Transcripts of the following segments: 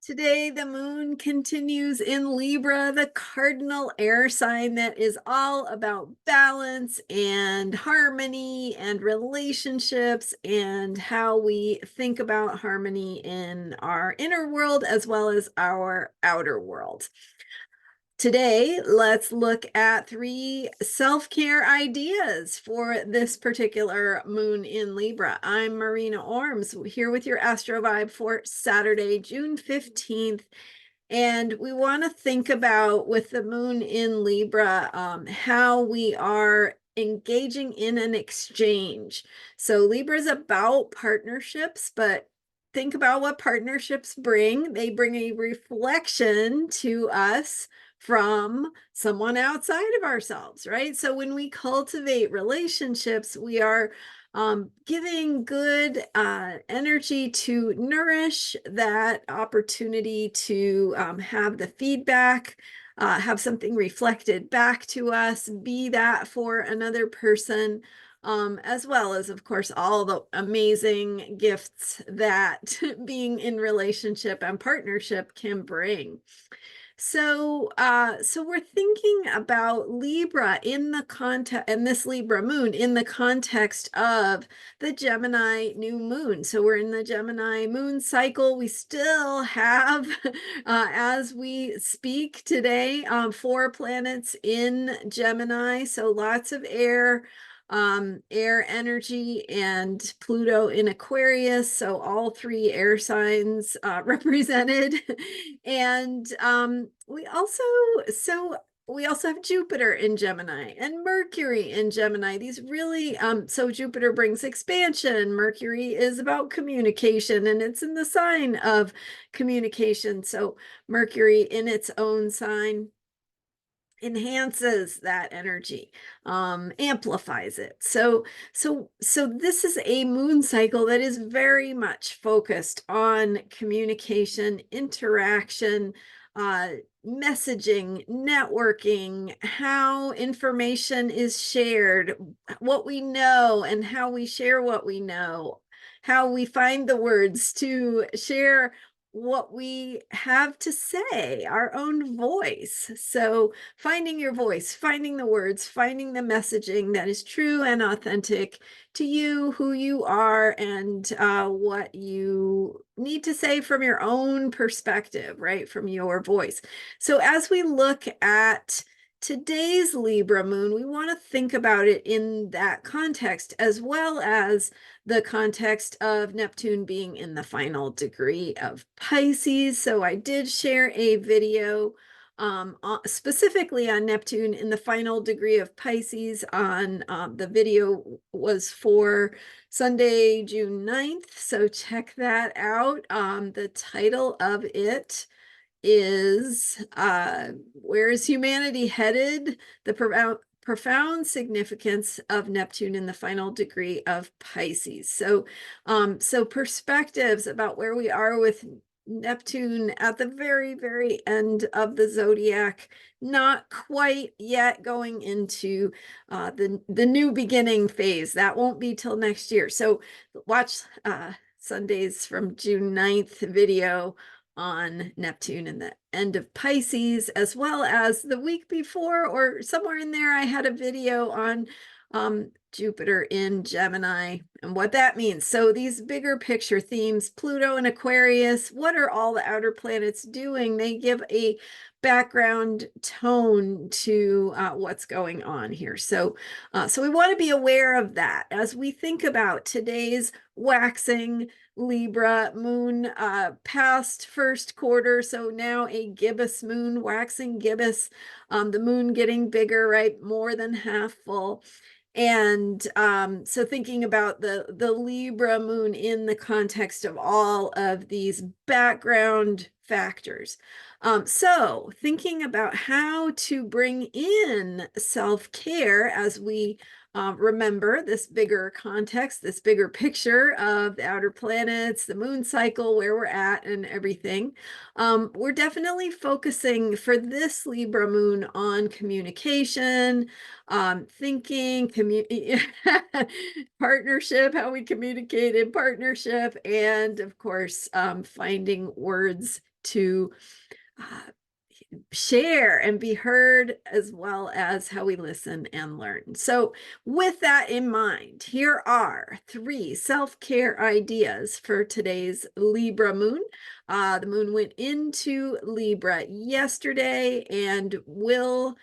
Today, the moon continues in Libra, the cardinal air sign that is all about balance and harmony and relationships and how we think about harmony in our inner world as well as our outer world. Today, let's look at 3 self-care ideas for this particular moon in Libra. I'm Marina Orms here with your Astro Vibe for Saturday, June 15th. And we want to think about, with the moon in Libra, how we are engaging in an exchange. So Libra is about partnerships, but think about what partnerships bring. They bring a reflection to us from someone outside of ourselves, right? So when we cultivate relationships, we are giving good energy to nourish that opportunity to have the feedback, have something reflected back to us, be that for another person, as well as, of course, all the amazing gifts that being in relationship and partnership can bring. So we're thinking about Libra in the context, and this Libra moon in the context of the Gemini new moon. So we're in the Gemini moon cycle. We still have, as we speak today, 4 planets in Gemini. So lots of air energy, and Pluto in Aquarius, so all 3 air signs represented. And we also have Jupiter in Gemini and Mercury in Gemini. These really, so Jupiter brings expansion. Mercury is about communication, and it's in the sign of communication. So Mercury in its own sign enhances that energy, amplifies it. So this is a moon cycle that is very much focused on communication, interaction, messaging, networking, how information is shared, what we know and how we share what we know, how we find the words to share what we have to say, our own voice. So finding your voice, finding the words, finding the messaging that is true and authentic to you, who you are, and what you need to say from your own perspective, right? From your voice. So as we look at today's Libra moon, we want to think about it in that context, as well as the context of Neptune being in the final degree of Pisces. So I did share a video specifically on Neptune in the final degree of Pisces. The video was for Sunday, June 9th. So check that out. The title of it is Where is Humanity Headed? The profound significance of Neptune in the final degree of Pisces. So perspectives about where we are with Neptune at the very, very end of the zodiac, not quite yet going into the new beginning phase. That won't be till next year. So watch Sunday's from June 9th video on Neptune and the end of Pisces, as well as the week before, or somewhere in there, I had a video on Jupiter in Gemini and what that means. So these bigger picture themes, Pluto and Aquarius, what are all the outer planets doing? They give a background tone to what's going on here. So we want to be aware of that as we think about today's waxing Libra moon, past first quarter. So now a gibbous moon, waxing gibbous, the moon getting bigger, right? More than half full. And so thinking about the Libra moon in the context of all of these background factors. So thinking about how to bring in self-care as we remember this bigger context, this bigger picture of the outer planets, the moon cycle, where we're at, and everything. We're definitely focusing for this Libra moon on communication, thinking, partnership, how we communicate in partnership, and of course, finding words to uh, share and be heard, as well as how we listen and learn. So with that in mind, here are 3 self-care ideas for today's Libra moon. The moon went into Libra yesterday and will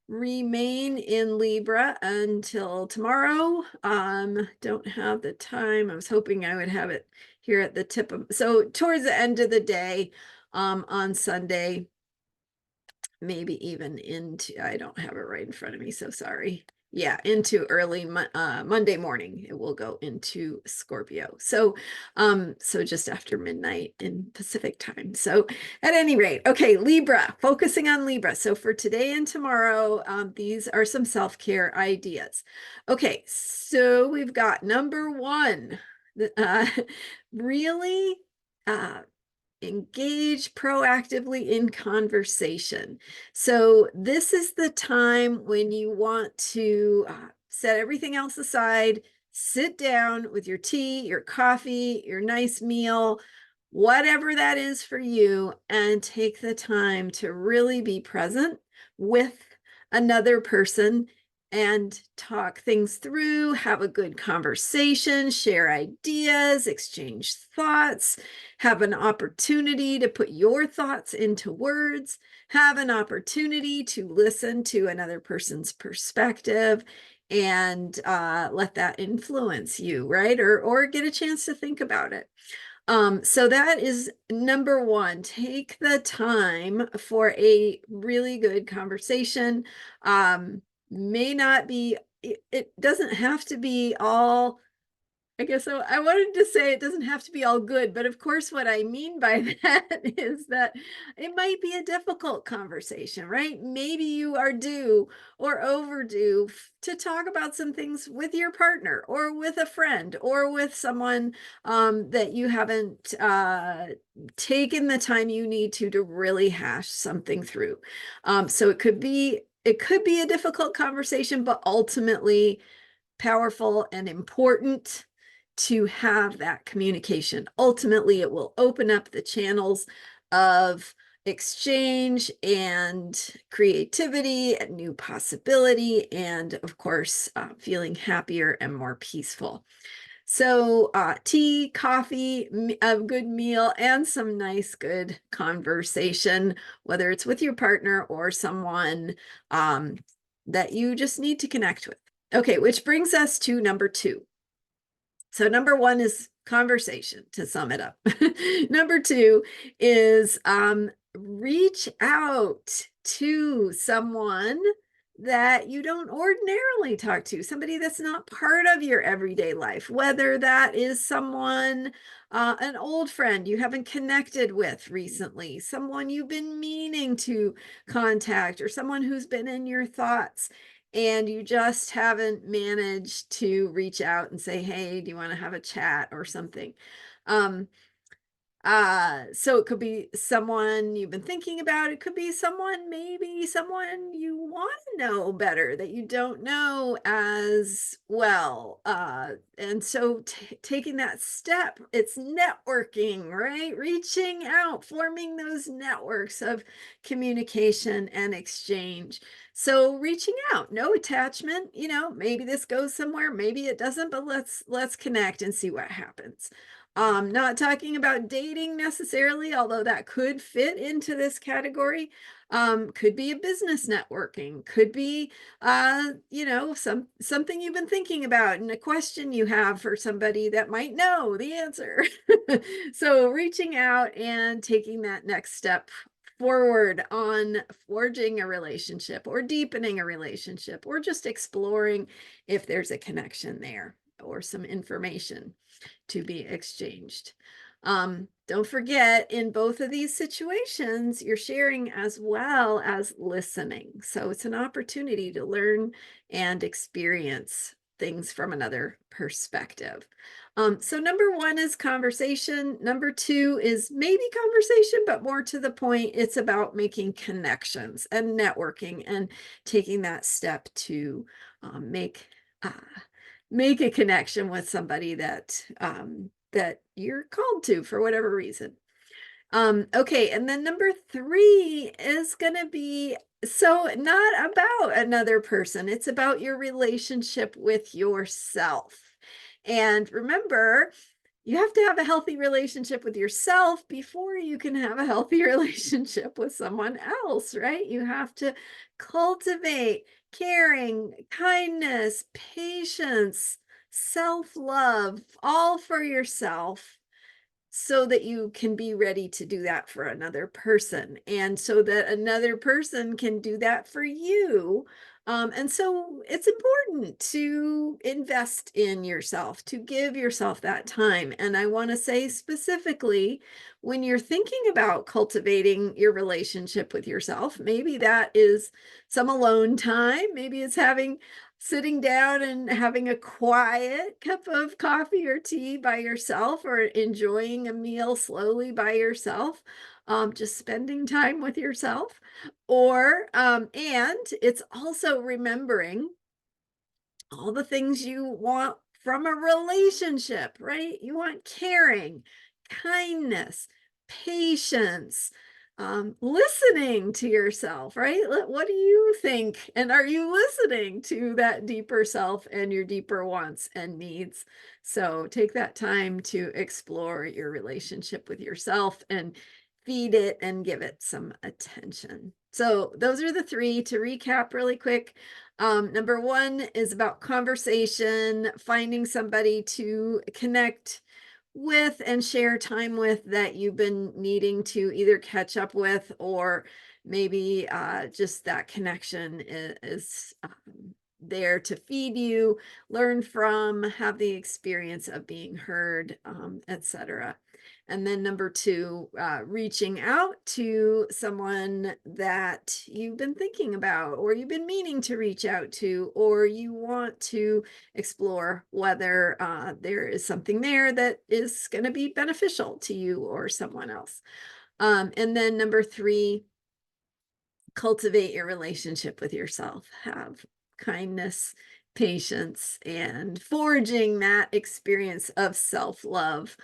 remain in Libra until tomorrow. Don't have the time. I was hoping I would have it here at the tip of, so towards the end of the day, on Sunday, maybe even into, I don't have it right in front of me, so sorry. Yeah, into early Monday morning, it will go into Scorpio. So, so just after midnight in Pacific time. So at any rate, okay, Libra, focusing on Libra. So for today and tomorrow, these are some self-care ideas. Okay, so we've got number 1, really, engage proactively in conversation. So this is the time when you want to set everything else aside, sit down with your tea, your coffee, your nice meal, whatever that is for you, and take the time to really be present with another person and talk things through, have a good conversation, share ideas, exchange thoughts, have an opportunity to put your thoughts into words, have an opportunity to listen to another person's perspective, and let that influence you, right? Or get a chance to think about it. So that is number 1. Take the time for a really good conversation. May not be, it doesn't have to be all, I guess so. I wanted to say it doesn't have to be all good, but of course, what I mean by that is that it might be a difficult conversation, right? Maybe you are due or overdue to talk about some things with your partner or with a friend or with someone that you haven't taken the time you need to really hash something through. So it could be a difficult conversation, but ultimately powerful and important to have that communication. Ultimately, it will open up the channels of exchange and creativity and new possibility, and of course, feeling happier and more peaceful. So tea, coffee, a good meal, and some nice, good conversation, whether it's with your partner or someone that you just need to connect with. Okay, which brings us to number 2. So number 1 is conversation, to sum it up. Number 2 is reach out to someone that you don't ordinarily talk to, somebody that's not part of your everyday life, whether that is someone, an old friend you haven't connected with recently, someone you've been meaning to contact, or someone who's been in your thoughts and you just haven't managed to reach out and say, hey, do you want to have a chat or something? So it could be someone you've been thinking about. It could be someone, maybe someone you want to know better that you don't know as well. And so taking that step, it's networking, right? Reaching out, forming those networks of communication and exchange. So reaching out, no attachment, maybe this goes somewhere, maybe it doesn't, but let's connect and see what happens. Not talking about dating necessarily, although that could fit into this category. Could be a business networking, could be something you've been thinking about and a question you have for somebody that might know the answer. So reaching out and taking that next step forward on forging a relationship or deepening a relationship or just exploring if there's a connection there or some information to be exchanged. Don't forget, in both of these situations, you're sharing as well as listening. So it's an opportunity to learn and experience things from another perspective. So number one is conversation. Number two is maybe conversation, but more to the point, it's about making connections and networking and taking that step to uh, make a connection with somebody that that you're called to for whatever reason. Okay, and then number three is going to be so not about another person, it's about your relationship with yourself. And remember, you have to have a healthy relationship with yourself before you can have a healthy relationship with someone else, right? You have to cultivate caring, kindness, patience, self-love, all for yourself so that you can be ready to do that for another person, and so that another person can do that for you. And so it's important to invest in yourself, to give yourself that time. And I want to say specifically, when you're thinking about cultivating your relationship with yourself, maybe that is some alone time, maybe it's sitting down and having a quiet cup of coffee or tea by yourself, or enjoying a meal slowly by yourself, just spending time with yourself. Or, and it's also remembering all the things you want from a relationship, right? You want caring, kindness, patience, listening to yourself, right? What do you think? And are you listening to that deeper self and your deeper wants and needs? So take that time to explore your relationship with yourself and feed it and give it some attention. So those are the three. To recap really quick, number one is about conversation, finding somebody to connect with and share time with that you've been needing to either catch up with, or maybe just that connection is there to feed you, learn from, have the experience of being heard, etc. And then number two, reaching out to someone that you've been thinking about, or you've been meaning to reach out to, or you want to explore whether there is something there that is going to be beneficial to you or someone else. And then number three, cultivate your relationship with yourself. Have kindness, patience, and forging that experience of self-love,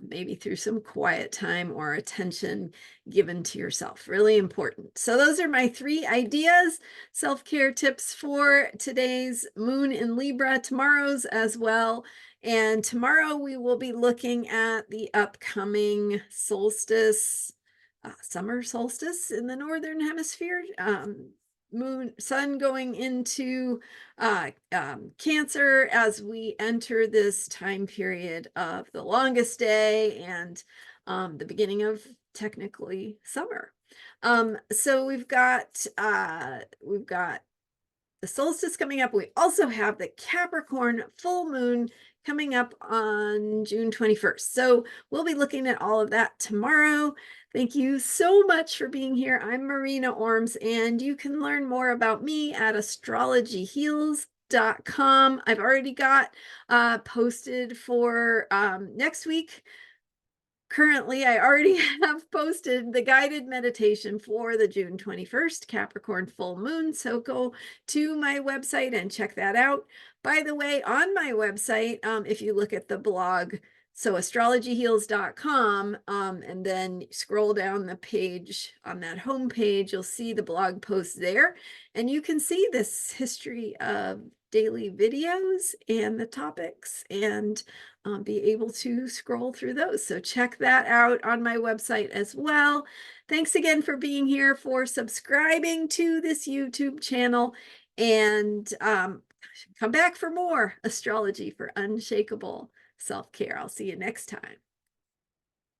maybe through some quiet time or attention given to yourself. Really important. So those are my three ideas, self-care tips for today's moon in Libra, tomorrow's as well. And tomorrow we will be looking at the upcoming solstice, summer solstice in the northern hemisphere, sun going into Cancer as we enter this time period of the longest day and the beginning of technically summer. So we've got the solstice coming up. We also have the Capricorn full moon coming up on June 21st. So we'll be looking at all of that tomorrow. Thank you so much for being here. I'm Marina Orms, and you can learn more about me at astrologyheals.com. I've already got posted for next week. Currently, I already have posted the guided meditation for the June 21st Capricorn full moon. So go to my website and check that out. By the way, on my website, if you look at the blog, so astrologyheals.com, and then scroll down the page on that home page, you'll see the blog post there. And you can see this history of daily videos and the topics, and be able to scroll through those. So check that out on my website as well. Thanks again for being here, for subscribing to this YouTube channel, and come back for more astrology for unshakable self-care. I'll see you next time.